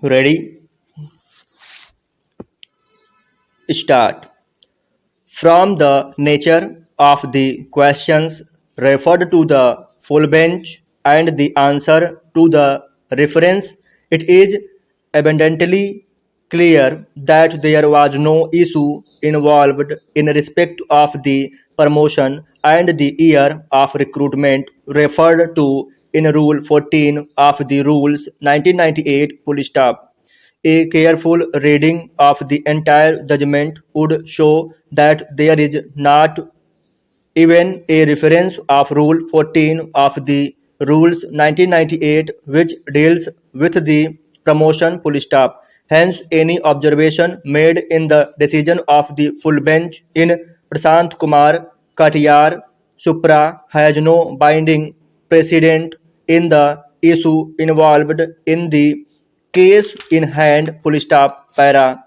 Ready? Start. From the nature of the questions referred to the full bench and the answer to the reference, it is abundantly clear that there was no issue involved in respect of the promotion and the year of recruitment referred to in Rule 14 of the Rules 1998 full stop. A careful reading of the entire judgment would show that there is not even a reference of Rule 14 of the Rules 1998 which deals with the promotion full stop. Hence, any observation made in the decision of the full bench in Prashant Kumar Katiyar Supra has no binding precedent in the issue involved in the case in hand full stop para.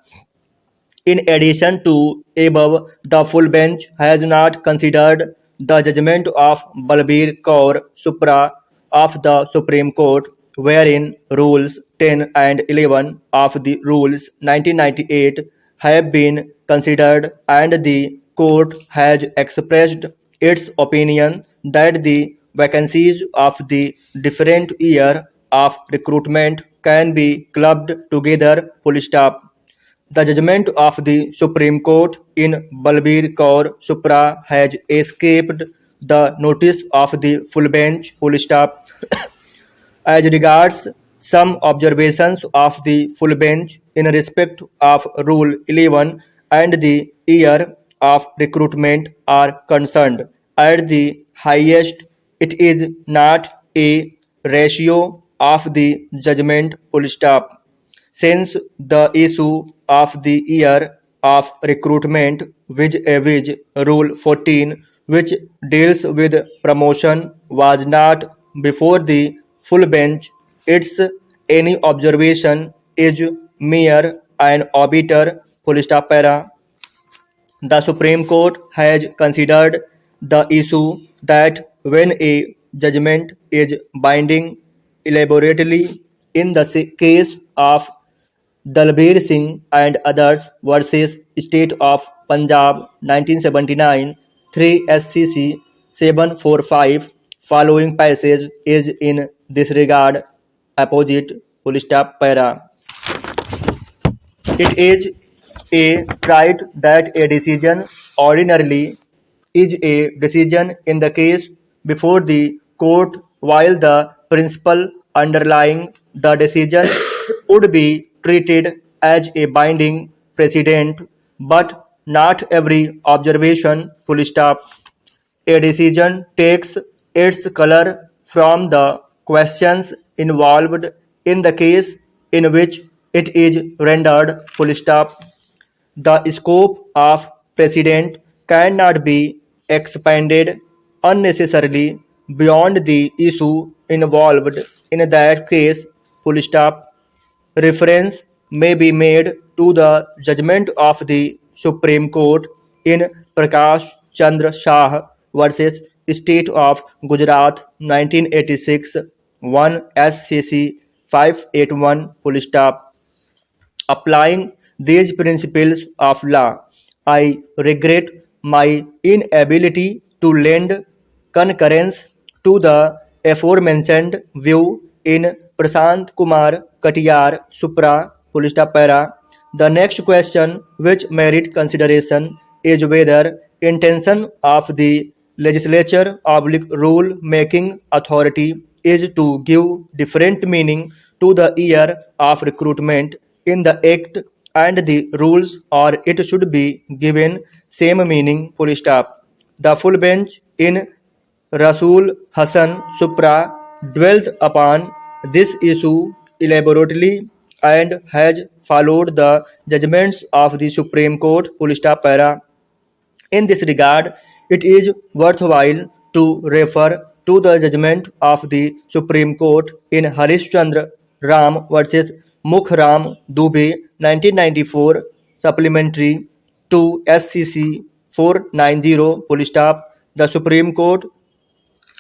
In addition to above, the full bench has not considered the judgment of Balbir Kaur Supra of the Supreme Court, wherein Rules 10 and 11 of the Rules 1998 have been considered, and the Court has expressed its opinion that the vacancies of the different year of recruitment can be clubbed together full stop. The judgment of the Supreme Court in Balbir Kaur Supra has escaped the notice of the full bench full stop. As regards some observations of the full bench in respect of Rule 11 and the year of recruitment are concerned. At the highest, it is not a ratio of the judgment full stop since the issue of the year of recruitment which Rule 14 which deals with promotion was not before the full bench, its any observation is mere an obiter full stop para. The Supreme Court has considered the issue that when a judgment is binding elaborately in the case of Dalbir Singh and others versus State of Punjab 1979 3 SCC 745 following passage is in this regard opposite full stop para. It is a right that a decision ordinarily is a decision in the case before the court while the principle underlying the decision would be treated as a binding precedent, but not every observation full stop. A decision takes its color from the questions involved in the case in which it is rendered full stop. The scope of precedent cannot be expanded unnecessarily beyond the issue involved in that case full stop. Reference may be made to the judgment of the Supreme Court in Prakash Chandra Shah versus State of Gujarat 1986 1 SCC 581 full stop. Applying these principles of law, I regret my inability to lend concurrence to the aforementioned view in Prashant Kumar Katiyar Supra full stop para. The next question which merit consideration is whether intention of the legislature oblique rule making authority is to give different meaning to the year of recruitment in the act and the rules or it should be given same meaning full stop. The full bench in Rasul Hassan Supra dwelt upon this issue elaborately and has followed the judgments of the Supreme Court full stop para. In this regard, it is worthwhile to refer to the judgment of the Supreme Court in Harishchandra Ram versus Mukhram Dubey 1994 supplementary to SCC 490 full stop. The Supreme Court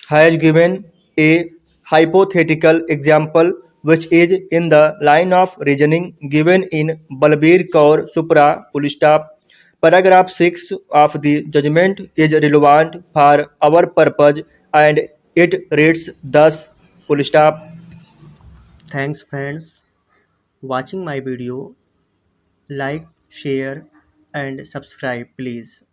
has given a hypothetical example which is in the line of reasoning given in Balbir Kaur Supra full stop. Paragraph 6 of the judgment is relevant for our purpose and it reads thus full stop. Thanks friends watching my video. Like, share and subscribe please.